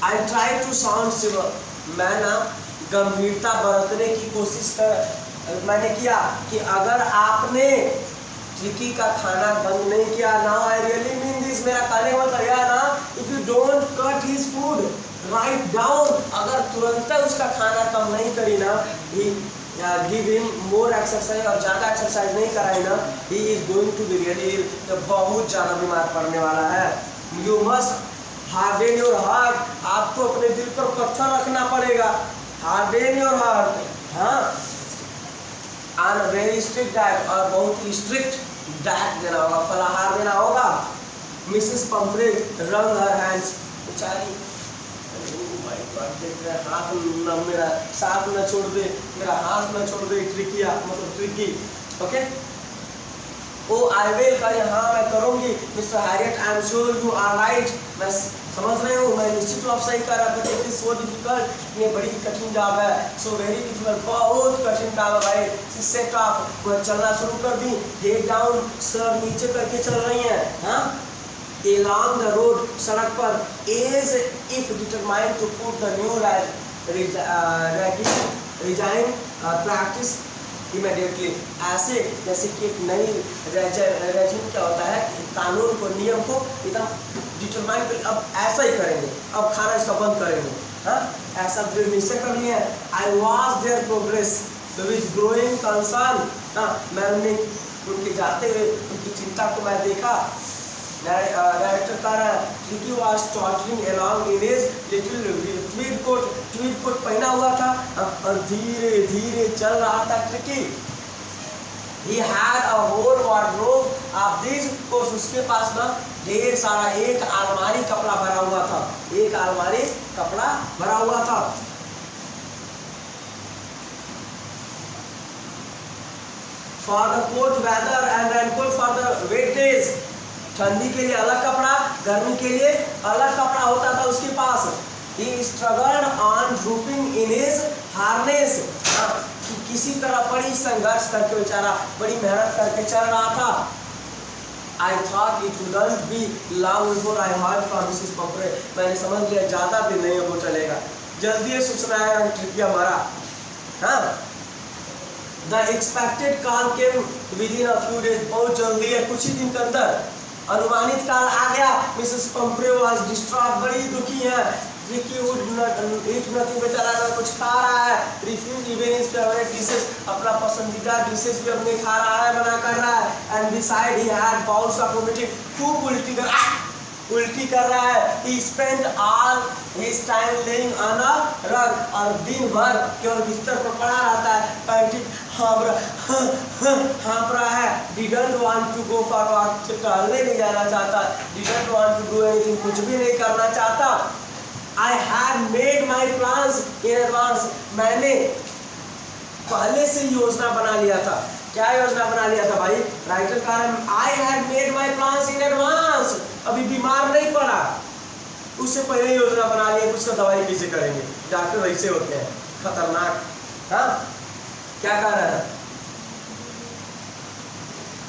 I try to sound civil, मैं ना गंभीरता बरतने की कोशिश मैंने किया कि अगर आपने ट्रिकी का खाना बंद नहीं किया, now I really mean this, मेरा कहने का मतलब यह ना, if you don't cut his food write down, अगर तुरंत उसका खाना कम नहीं करी ना, गिव हिम मोर एक्सरसाइज और ज़्यादा एक्सरसाइज नहीं कराई ना, he is going to be really ill, तो बहुत ज़्यादा बीमार पड़ने वाला है। You must harden your heart, आपको अपने दिल पर पत्थर रखना पड़ेगा, हार्डन योर हार्ट, हाँ, on a very strict diet, और बहुत ही स्ट्रिक्ट डाइट देना होगा, फलाहार देना होगा। मिसेस पंफ्रे रंग हर हैंड्स, बेचारी देख रहे हाथ न, मेरा साथ न छोड़ दे, मेरा हाथ न छोड़ दे, ट्रिकिया मतलब Tricki, okay. Oh I will, कहा हाँ मैं करूँगी। Mister Herriot I am sure you are right, मैं समझ रही हूँ, मैं निश्चित रूप से ही कर रहा था, इट इज सो डिफिकल्ट, ये बड़ी कठिन जॉब है, सो वेरी डिफिकल्ट, बहुत कठिन काम है भाई। शी सेट ऑफ, वो चलना शुरू कर दी, हेड डाउन, सर नीचे करके चल रही हैं, हाँ, along the road, सड़क पर, as if determined to put the new regime practice immediately, ऐसे जैसे कि एक नई रेजिम क्या होता है, कानून को, नियम को एकदम डिटरमाइन कर, अब ऐसा ही करेंगे, अब खाना इसका बंद करेंगे, हाँ, ऐसा दृढ़ निश्चय कर लिया है। I watch there progress with growing concern, हाँ, मैं उनके जाते हुए उनकी चिंता को मैं देखा। डायरेक्टर कह रहा है, Tricki was tottering along in his little tweed coat पहना हुआ था और धीरे धीरे चल रहा था Tricki. He had a whole wardrobe of these, course उसके पास ना ढेर सारा, एक अलमारी कपड़ा भरा हुआ था, एक अलमारी कपड़ा भरा हुआ था। For the cold weather and raincoat for the wet days, ठंडी के लिए अलग कपड़ा, गर्मी के लिए अलग कपड़ा होता था उसके पास। He struggled on drooping in his harness, किसी तरह बड़ी संघर्ष करके बेचारा बड़ी मेहनत करके चल रहा था। I thought it wouldn't be long before I heard from Mrs. Pomfrey, मैंने समझ लिया ज़्यादा दिन नहीं वो चलेगा, जल्दी ये सूचना है ट्रिकी हमारा, हाँ। The expected call came within a few days, बहुत जल्दी है, कुछ ही दिन के अंदर अनुमानित काल आ गया। मिसेस पंफ्रे वाज डिस्ट्रॉट, बड़ी दुखी है। Tricki would not eat nothing, बेचारा ना कुछ खा रहा है। Refuse even his favourite dishes, अपना पसंदीदा डिशेस भी अपने खा रहा है, मना कर रहा है। And beside he had bowls of vomiting, खूब उल्टी कर रहा है। He spent all his time laying on a rug, और दिन भर केवल बिस्तर पर पड़ा रहता है, पैंटिक हाँप रहा है। Didn't want to go for walk, टहलने नहीं जाना चाहता। Didn't want to do anything, कुछ भी नहीं करना चाहता। I had made my plans in advance, मैंने पहले से योजना बना लिया था। क्या योजना बना लिया था भाई? राइटर का I had made my plans in advance, अभी बीमार नहीं पड़ा, उससे पहले योजना बना लिया कि उसका दवाई कैसे करेंगे। डॉक्टर वैसे होते हैं, खतरनाक, हाँ। क्या कह रहा है?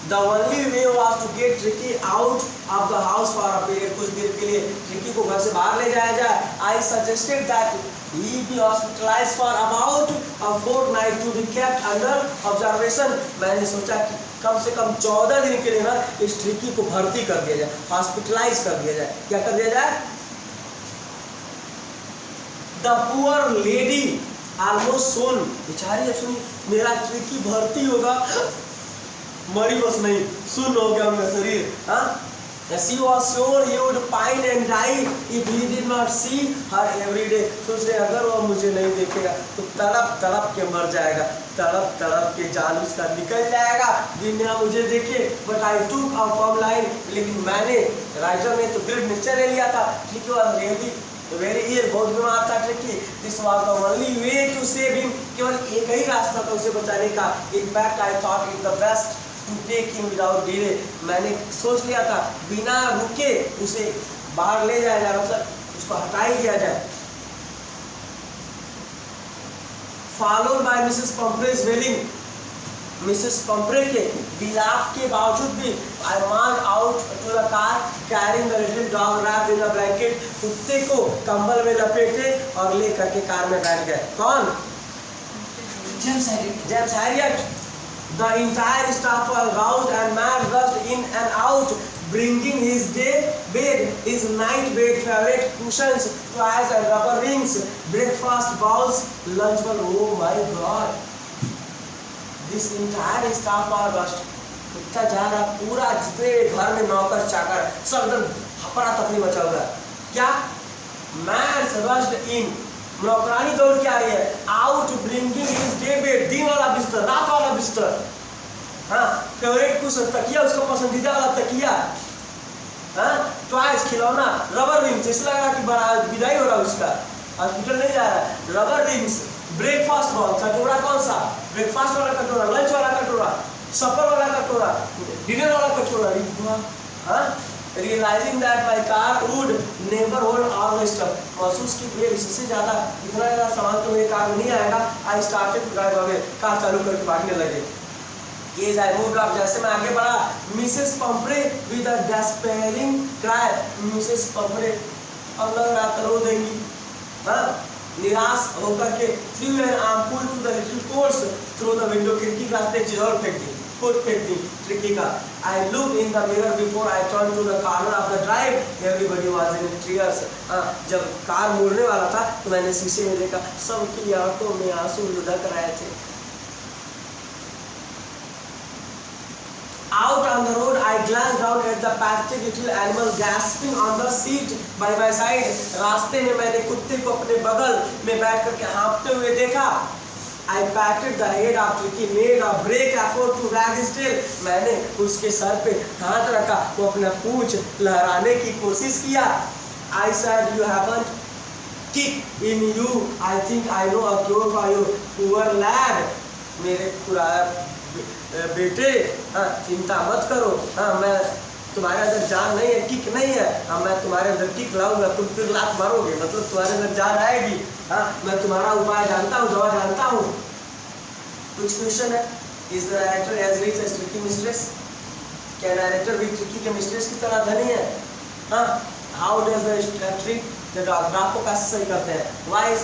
The only way was to get Tricky out of the house for a period, कुछ देर के लिए ट्रिकी को घर से बाहर ले जाया जाए। I suggested that he be hospitalized for about a fortnight to be kept under observation, मैंने सोचा कि कम से कम 14 दिन के लिए ना इस ट्रिकी को भर्ती कर दिया जाए, हॉस्पिटलाइज कर दिया जाए। क्या कर दिया जाए? The poor lady almost soon, बेचारी सुनी, मेरा ट्रिकी भर्ती होगा, मरी बस नहीं, सुन हो गया उनका शरीर, हाँ। She was sure he would pine and die if he did not see her every day, सोच रहे अगर वो मुझे नहीं देखेगा तो तड़प तड़प के मर जाएगा, तड़प तड़प के जान उसका निकल जाएगा बिना मुझे देखे। But I took a firm line, लेकिन मैंने, राइटर ने तो दृढ़ निश्चय ले लिया था। Tricky was really very ill, बहुत बीमार था tricky. This was the only way to save him, केवल एक ही रास्ता था उसे बचाने का। In fact I thought it the best to take him without delay, मैंने सोच लिया था बिना रुके उसे बाहर ले जाया जाए, मतलब उसको हटा ही दिया जाए। Followed by Mrs. Pomfrey's wailing, Mrs Pomfrey के विलाप के बावजूद भी I marched out to the car carrying the little dog wrapped in a blanket, कुत्ते को कंबल में लपेटे और ले करके कार में बैठ गए। कौन? James Harriet. The entire staff was roused and man rushed in and out, bringing his day bed, his night bed, favorite cushions, toys and rubber rings, breakfast bowls, lunch bowl. Oh my God! This entire staff was rushed. कुत्ता जा रहा, पूरा जितने घर में नौकर चाकर सब एकदम हपड़ा तफरी मचा हुआ है। क्या? Man rushed in, नौकरानी दौड़ के आ रही है, out bringing his day bed, दिन वाला बिस्तर, रात वाला बिस्तर, हाँ, फेवरेट कुछ तकिया, उसका पसंदीदा वाला तकिया, हाँ, टॉयज खिलौना, रबर रिंग, जैसे लग रहा कि बड़ा विदाई हो रहा उसका, हॉस्पिटल नहीं जा रहा है, रबर रिंग्स, ब्रेकफास्ट बॉल, कटोरा कौन सा? ब्रेकफास्ट वाला कटोरा, लंच वाला कटोरा, सफर वाला कटोरा, डिनर वाला कटोरा, हाँ, realizing that my car would never hold all the stuff, महसूस की ये इससे ज़्यादा इतना ज़्यादा सामान तो मेरे कार में नहीं आएगा। I started to drive away, car चालू करके भागने लगे। ये I moved up, जैसे मैं आगे बढ़ा, Mrs Pumphrey with a despairing cry, Mrs Pumphrey अब लग रहा था रो देंगी, हाँ, निराश होकर के threw an armful to the little course through the window, खिड़की के रास्ते चीज़ और फेंक दी, खुद फेंक दी ट्रिकी का। I looked in the mirror before I turned to the corner of the drive. Everybody was in tears. जब कार मुड़ने वाला था तो मैंने शीशे में देखा, सबकी आंखों में आंसू लुढ़क रहे थे। Out on the road, I glanced down at the pathetic little animal gasping on the seat by my side. रास्ते में मैंने कुत्ते को अपने बगल में बैठ करके हाँफते हुए देखा। I patted the head of Tricky, made a brave effort to wag his tail. मैंने उसके सर पे हाथ रखा, वो अपना पूंछ लहराने की कोशिश किया। I said, you haven't kicked in you. I think I know a cure for you, poor lad. मेरे पूरा बेटे, हाँ, चिंता मत करो, हाँ, मैं तुम्हारे अंदर जान नहीं है, किक नहीं है, हाँ, मैं तुम्हारे अंदर किक लाऊंगा, तुम फिर लात मारोगे, मतलब तुम्हारे अंदर जान आएगी, हाँ, मैं तुम्हारा उपाय जानता हूँ, दवा जानता हूँ। कुछ क्वेश्चन है, is the narrator as rich as Tricki mistress? क्या नरेटर भी ट्रिकी के मिस्ट्रेस की तरह धनी है? हाँ, how does the trick the dog, dog को कैसे सही करते हैं? Why is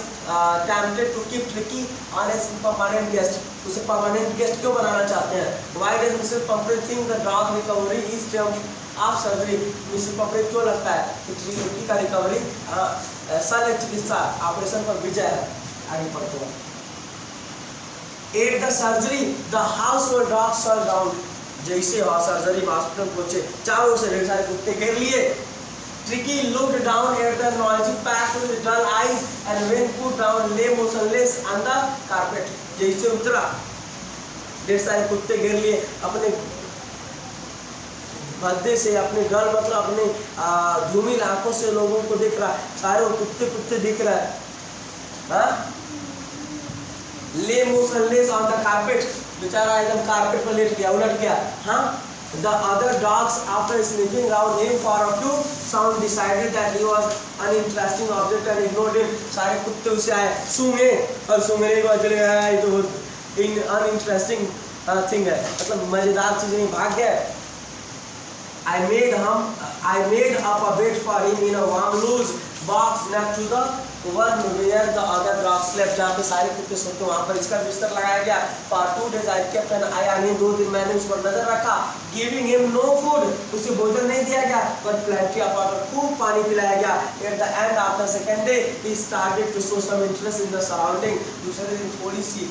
tempted to keep Tricki on as permanent guest, उसे परमानेंट गेस्ट क्यों बनाना चाहते हैं? Why does Mrs Pumphrey think the dog recovery is triumph of surgery, Mrs Pumphrey क्यों लगता है कि ट्रिकी का रिकवरी शल्य चिकित्सा ऑपरेशन पर विजय है? आगे पढ़ते हैं। At the surgery, the household dogs shut down. जैसे सर्जरी हॉस्पिटल पहुंचे, चारों से ढेर सारे कुत्ते घेर लिए। Tricky looked down at the noisy pack with dull eyes and when put down lay motionless on the carpet. जैसे उतरा, ढेर सारे कुत्ते घेर लिए, अपने भद्दे से, अपने घर मतलब अपने धूमिल आंखों से लोगों को दिख रहा, सारे कुत्ते कुत्ते दिख रहा है, हाँ? Lay motionless on the carpet, बेचारा एकदम कारपेट पर लेट गया, उलट गया, हाँ? The other dogs, after sniffing around him for a few sounds, decided that he was uninteresting object and ignored him. सारे कुत्ते उसे आए, सूंघे और सूंघने के बाद चले गए, ये तो uninteresting thing है, मतलब मजेदार चीज नहीं, भाग गया। I made up a bed for him in a warm loose box next to the one where the other dogs slept, जहाँ पे सारे कुत्ते सोते वहाँ पर इसका बिस्तर लगाया गया। For 2 days I kept an eye on him, 2 दिन मैंने उस पर नजर रखा। Giving him no food, उसे भोजन नहीं दिया गया, but plenty of water, खूब पानी पिलाया गया। At the end of the second day, he started to show some interest in the surrounding, दूसरे दिन थोड़ी सी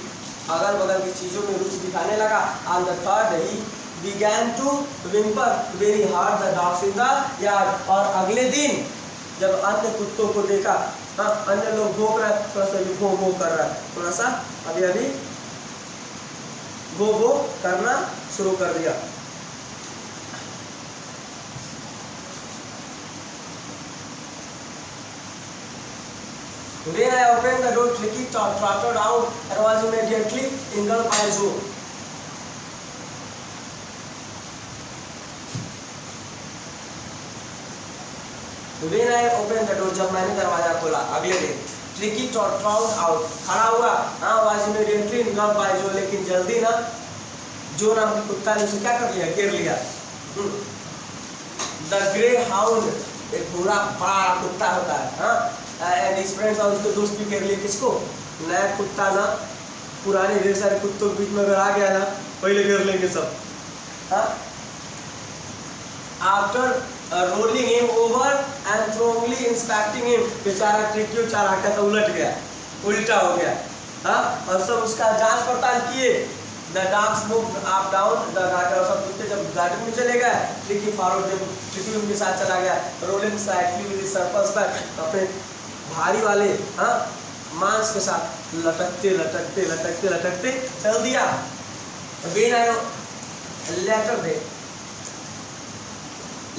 अगल बगल की चीजों में रुचि दिखाने लगा। On the third day, he began to whimper very hard the dogs in the yard, और अगले दिन जब अन्य कुत्तों को देखा, हाँ, अन्य लोग भौंक रहे, थोड़ा सा भी भो भो कर रहा है, थोड़ा सा अभी भो भो करना शुरू कर दिया। When I opened the door, Tricky trotted out and was immediately engulfed by Joe. When I opened the door, जब मैंने दरवाजा खोला, अगले दिन Tricky trotted out, खड़ा हुआ, हाँ, was immediately engulfed by Joe, लेकिन जल्दी ना जो नाम के कुत्ता ने उसे क्या कर लिया, घेर लिया। The greyhound एक पूरा बड़ा कुत्ता होता है, हाँ, एंड हिज फ्रेंड्स और उसके दोस्त भी कर लिए किसको, नया कुत्ता ना, पुराने ढेर सारे कुत्तों के बीच में अगर आ गया ना पहले कर लेंगे सब, हाँ। After rolling him over and थ्रोंगली इंस्पेक्टिंग हिम, बेचारा ट्रिकी चाराका तो उलट गया, उल्टा हो गया, हाँ, और सब उसका जांच पड़ताल किए। The dogs moved up down the garden, सब कुत्ते जब गार्डन में चले गए, ट्रिकी फॉरवर्ड, जब ट्रिकी उनके साथ चला गया, rolling slightly with his surplus back, अपने भारी वाले, हाँ, मांस के साथ लटकते लटकते लटकते लटकते चल दिया। When I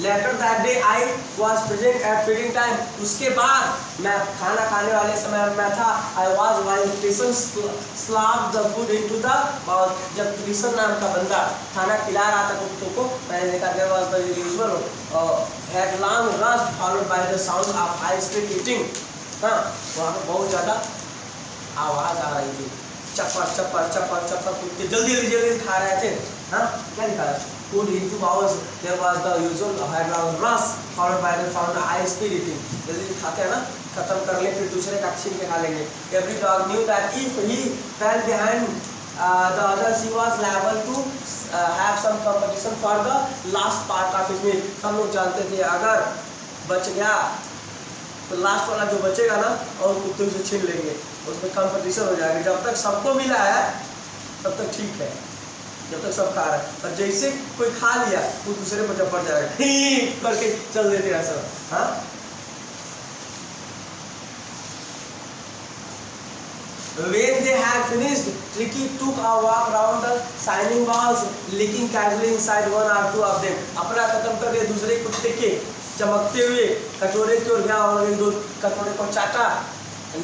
later that day I was present at feeding time, उसके बाद मैं खाना खाने वाले समय में था। I was while Tyson slapped the food into the bowl, जब Tyson नाम का बंदा खाना खिला रहा था कुत्तों को, मैंने देखा there was the usual headlong rush followed by the sound of high speed eating, हाँ, वहाँ पे बहुत ज़्यादा आवाज़ आ रही थी, चप्पड़ चप्पड़ चप्पड़ चप्पड़, कुत्ते जल्दी जल्दी जल्दी खा रहे थे, हाँ, क्या लिखा है, food into bowls, there was the usual headlong rush followed by the sound of high speed eating, जल्दी खाते हैं ना, खत्म कर ले फिर दूसरे का छीन के खा लेंगे। Every dog knew that if he fell behind the others he was liable to have some competition for the last part of his meal, सब लोग जानते थे अगर बच गया तो लास्ट वाला जो बचेगा ना और कुत्तों से छीन लेंगे, उसमें कंपटीशन हो जाएगा। जब तक सबको मिला है तब तक ठीक है, जब तक सब खा रहा है, और जैसे कोई खा लिया वो दूसरे पर जब पड़ जाएगा करके चल देते हैं सब, हाँ। When they had finished, Tricky took a walk around the shining balls, licking casually inside one or two of them. अपना खत्म कर दिया, दूसरे कुत्ते के चमकते हुए कटोरे की ओर गया और एक दो कटोरे को चाटा।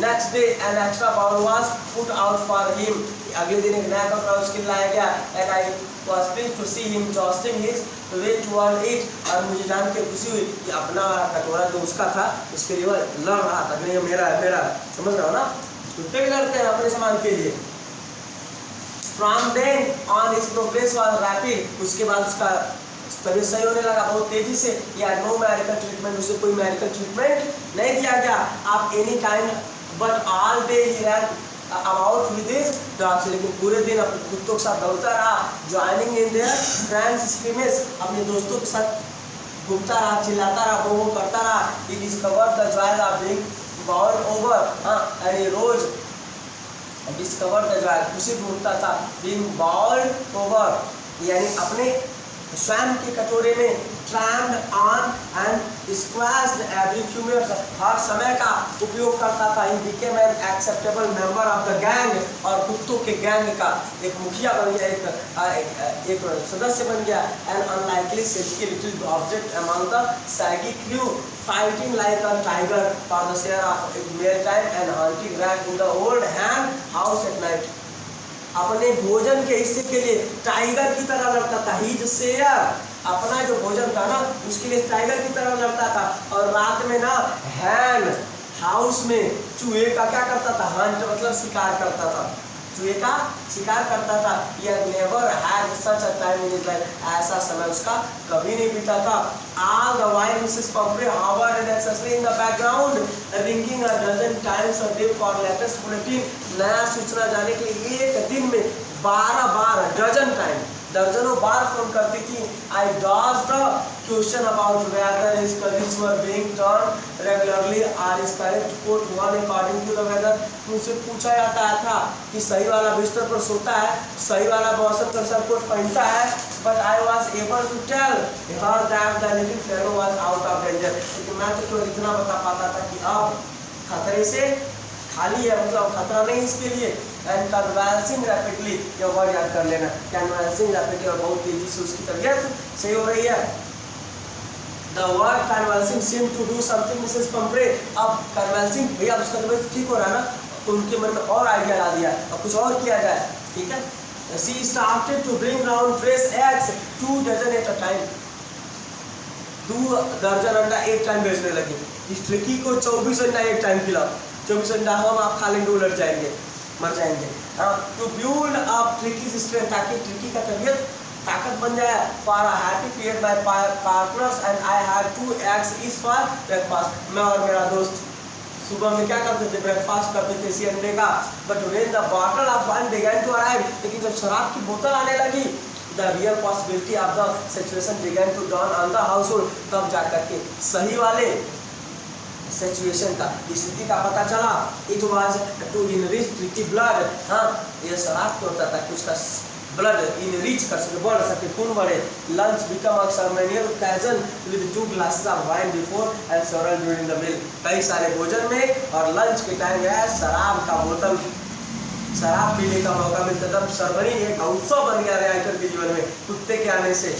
Next day an extra bowl was put out for him. अगले दिन एक नया कटोरा उसके लिए लाया गया, and I was pleased to see him tossing his way toward it. और मुझे जान के खुशी हुई कि अपना वाला कटोरा जो उसका था उसके लिए लड़ रहा था, नहीं मेरा है मेरा, समझ रहे हो ना, कुत्ते भी लड़ते हैं अपने सामान के लिए। From then on his progress was rapid. उसके बाद उसका तबीयत सही होने लगा बहुत तेजी से। या नो मेडिकल ट्रीटमेंट, उसे कोई मेडिकल ट्रीटमेंट नहीं दिया गया। आप any kind but all day he ran about with his dogs, लेकिन पूरे दिन अपने कुत्तों के साथ दौड़ता रहा। Joining in their friends scrimmage, अपने दोस्तों के साथ घूमता रहा, चिल्लाता रहा, वो करता रहा। He discovered the joy of being bowled over, हाँ, and rose discovered the joy, खुशी ढूंढता था। बीइंग बाउंड ओवर यानी अपने स्वयं के कटोरे में trampled on and squashed every few minutes, हर समय का उपयोग करता था। He became an acceptable member of the gang, और कुत्तों के गैंग का एक मुखिया बन गया, एक सदस्य बन गया। An unlikely silky little object among the shaggy crew, fighting like a tiger for the share of meal time and hunting rat in the old hen house at night, अपने भोजन के हिस्से के लिए टाइगर की तरह लड़ता था। ही शेयर, अपना जो भोजन था ना उसके लिए टाइगर की तरह लड़ता था। और रात में ना हैंड हाउस में चूहे का क्या करता था, हंट मतलब शिकार करता था, चूहे का शिकार करता था। यह never had such a time in his life, ऐसा समय उसका कभी नहीं बीता था। All the while Mrs Pumphrey hovered and accessory in the background ringing a dozen times a day for latest bulletin, नया सूचना जाने के लिए एक दिन में 12 बार, डजन टाइम, दर्जनों बार फोन करती थी। I dodged the question about whether his colleagues were being turned regularly or is correct coat one according to the weather, मुझसे पूछा जाता था कि सही वाला बिस्तर पर सोता है, सही वाला मौसम का सर कोट पहनता है, but I was able to tell her that the little fellow was out of danger, लेकिन मैं तो केवल इतना बता पाता था कि अब खतरे से खाली है, मतलब खतरा नहीं इसके लिए। एंड कन्वल्सिंग रैपिडली, ये वर्ड याद कर लेना, कन्वल्सिंग रैपिडली, और बहुत तेजी से उसकी तबीयत सही हो रही है। The word convalescing seem to do something Mrs Pumphrey, अब कन्वल्सिंग भैया उसका तबीयत ठीक हो रहा है ना, तो उनके मन में और आइडिया ला दिया अब कुछ और किया जाए, ठीक है। She started to bring round fresh eggs 2 dozen at a time, 2 दर्जन अंडा एक टाइम बेचने लगी। इस ट्रिकी को 24 अंडा एक टाइम खिलाओ, 24 अंडा हम आप खा लेंगे, उलट जाएंगे, मर जाएंगे। हाँ, to build up Tricki strength, ताकि ट्रिकी का तबीयत ताकत बन जाए। For a happy period my partners and I have 2 eggs each for breakfast. मैं और मेरा दोस्त सुबह में क्या करते थे, ब्रेकफास्ट करते थे इसी अंडे का। But when the bottle of wine began to arrive, लेकिन जब शराब की बोतल आने लगी, the real possibility of the situation began to dawn on the household, तब जाकर के सही वाले सिचुएशन का, स्थिति का पता चला। It was to enrich Tricki blood. हाँ, ये शराब क्यों होता था कि उसका ब्लड इनरिच कर सके, बढ़ सके, खून बढ़े। Lunch become a ceremonial occasion with 2 glasses of wine before and several during the meal. कई सारे भोजन में और लंच के टाइम शराब का बोतल, शराब पीने का मौका मिलता। तब सर्वरी एक उत्सव बन गया राइटर के जीवन में कुत्ते के आने से।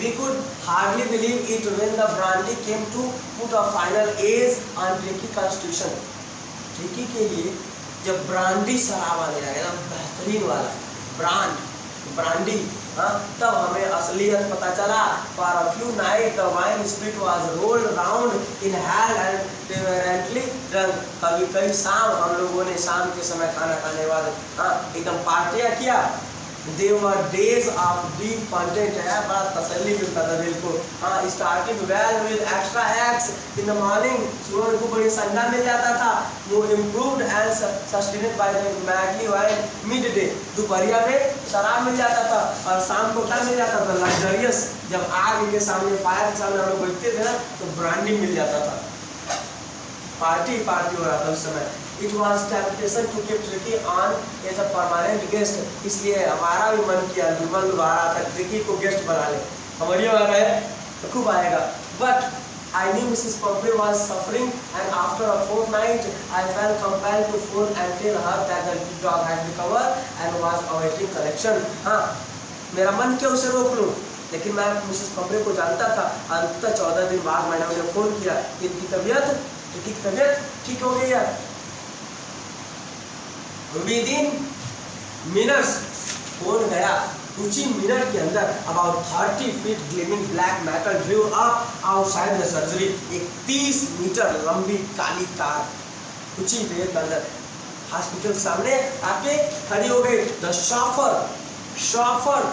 We could hardly believe it when the brandy came to put a final edge on Tricky constitution. Tricky के लिए जब ब्रांडी शराब आने लगा, बेहतरीन वाला ब्रांडी, हाँ, तब हमें असलियत पता चला। For a few nights the wine spirit was rolled round in hell and reverently drunk. कभी कई शाम हम लोगों ने शाम के समय खाना खाने वाले, हाँ, एकदम पार्टियां किया। They were days of deep content है, बड़ा तसल्ली मिलता था दिल को। हाँ, starting well with extra eggs in the morning, सुबह में को बड़ी अंडा मिल जाता था। वो improved and sustained by the madly wine midday, दोपहरिया में शराब मिल जाता था और शाम को क्या मिल जाता था, luxurious। जब आग के सामने, फायर के सामने हम लोग बैठते थे ना, तो ब्रांडी मिल जाता था। पार्टी हो रहा था उस समय। It was temptation to keep Tricky on as a permanent guest, इसलिए हमारा भी मन किया, मन लुभा रहा था ट्रिकी को गेस्ट बना ले, हमारी बात है तो खूब आएगा। But I knew Mrs. Pumphrey was suffering and after a fortnight I felt compelled to phone and tell her that the dog had recovered and was awaiting collection। हाँ, मेरा मन क्यों उसे रोक लूँ, लेकिन मैं मिसेस पंपरे को जानता था। अंततः 14 दिन बाद मैंने उन्हें फोन किया, इनकी तबीयत ठीक हो गई है। Within minutes फोन गया, कुछ ही मिनट के अंदर about 30 feet gleaming black metal drew up outside the surgery। एक 30 मीटर लंबी काली कार कुछ ही देर के अंदर हॉस्पिटल सामने आके खड़ी हो गई। The chauffeur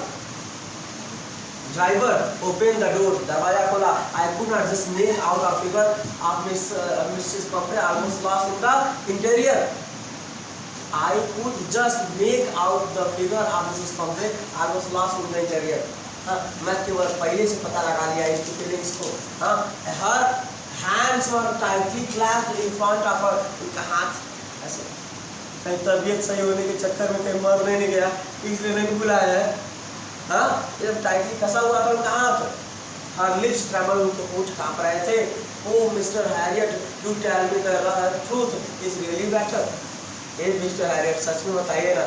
driver opened the door, दरवाजा खोला। I could not just make out a figure of Mrs. Pumphrey almost lost in the interior। I could just make out the figure of Mrs. Pumphrey almost lost in the interior। हाँ, मैं केवल पहले से पता लगा लिया इसकी feelings को। हाँ, her hands were tightly clasped in front of her। उनका हाथ ऐसे, कहीं तबीयत सही होने के चक्कर में कहीं मर नहीं गया, इसलिए नहीं बुलाया है। हाँ, जब टाइटली कसा हुआ था उनका हाथ। Her lips trembled, उनके होंठ कांप रहे थे। Oh Mr. Harriet, do tell me the truth is really better। Ah Mr Herriot, सच में बताइए ना,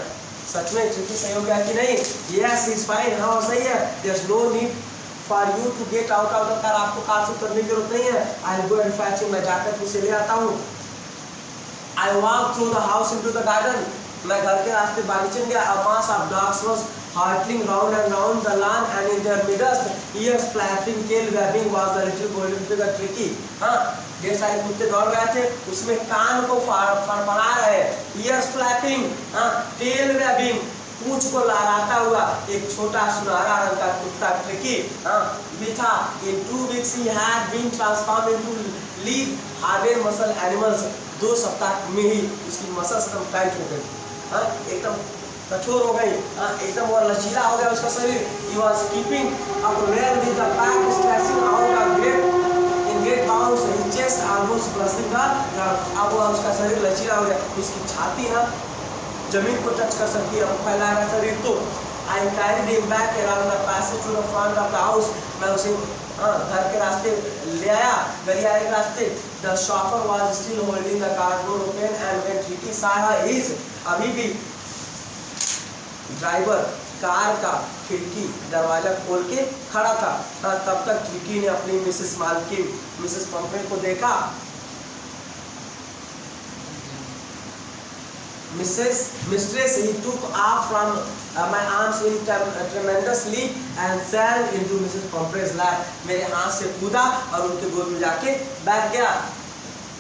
सच में ट्रिकी सही हो गया कि नहीं? Yes, he is fine। हाँ, सही है। There's no need for you to get out of the car। आपको कार से उतरने की जरूरत नहीं है। I'll go and fetch him। मैं जाकर उसे ले आता हूँ। I walked through the house into the garden। मैं घर के रास्ते बागीचे में गया। A mass of dogs was hurtling round and round the lawn and in their midst, ears flapping, tail wagging, was the little golden figure Tricky। हाँ, ढेर सारे कुत्ते दौड़ रहे थे, उसमें कान को फड़फड़ा रहे, ears flapping, हाँ, tail wagging, पूंछ को लहराता हुआ एक छोटा सुनहरा रंग का कुत्ता ट्रिकी, हाँ, भी था। In 2 weeks he had been transformed into lean, hardened muscle animals। 2 सप्ताह में ही उसकी मसल्स एकदम टाइट हो गई, हाँ, एकदम कठोर हो गई, एकदम और लचीला हो गया उसका शरीर। He was keeping up well with the back stretching out a great bounds, his chest almost brushing the ground। अब उसका शरीर लचीला हो गया, उसकी छाती ना जमीन को टच कर सकती है, फैलाया हुआ शरीर। तो I carried him back around the passage to the front of the house। मैं उसे घर के रास्ते ले आया, गलियारे के रास्ते। The chauffeur was still holding the car door open and when Tricky saw her, अभी भी ड्राइवर कार का खिड़की दरवाजा खोल के खड़ा था। तब तक ट्रिकी ने अपनी मिसेस पंपरे को देखा। Mistress, he took off from my arms in tremendous leap and fell into Mrs. Pumphrey's lap. मेरे हाथ से कूदा और उनके गोद में जाके बैठ गया।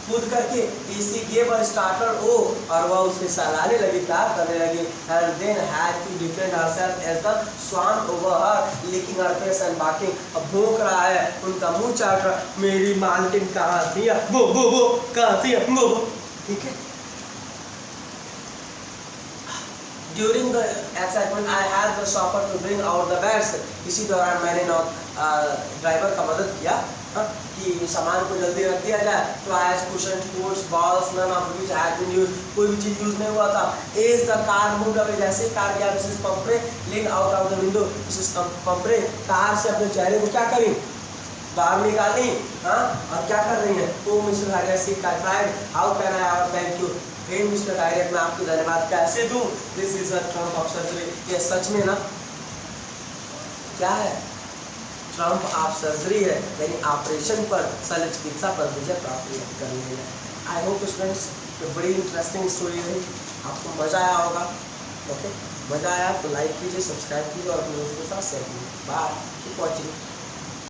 कूद करके she gave a startled oh और वह उसके सहलाने लगी, प्यार करने लगी, and then had to defend herself as the swan over her, licking her face and barking। अब भौंक रहा है, उनका मुंह चाट रहा, मेरी मालकिन कहाँ थी, वो कहाँ थी, वो। ठीक है। During the excitement, I had the chauffeur to bring out the bags। इसी दौरान मैंने ड्राइवर का मदद किया कि सामान को जल्दी रख दिया जाए। तो as cushion, sports balls, none of which had been used, कोई भी चीज यूज नहीं हुआ था। As the car moved away, जैसे कार गया, Mrs Pumphrey leaned out of the window। Mrs Pumphrey car से अपने चेहरे को क्या करी, बाहर निकाली, हाँ, और क्या कर रही है, ओ मिस्टर हायरसी का cried, how can I have thank you, हे मिस्टर डायरेक्ट, मैं आपको धन्यवाद कैसे दूं, this is a triumph of surgery. ये सच में ना क्या है, ट्रम्प ऑफ सर्जरी है, यानी ऑपरेशन पर, शल्य चिकित्सा पर विजय प्राप्त करनी है। आई होप स्टूडेंट्स ये बड़ी इंटरेस्टिंग स्टोरी रही, आपको मजा आया होगा। ओके, मजा आया तो लाइक कीजिए, सब्सक्राइब कीजिए और अपने दोस्तों के साथ शेयर कीजिए। Bye, keep watching.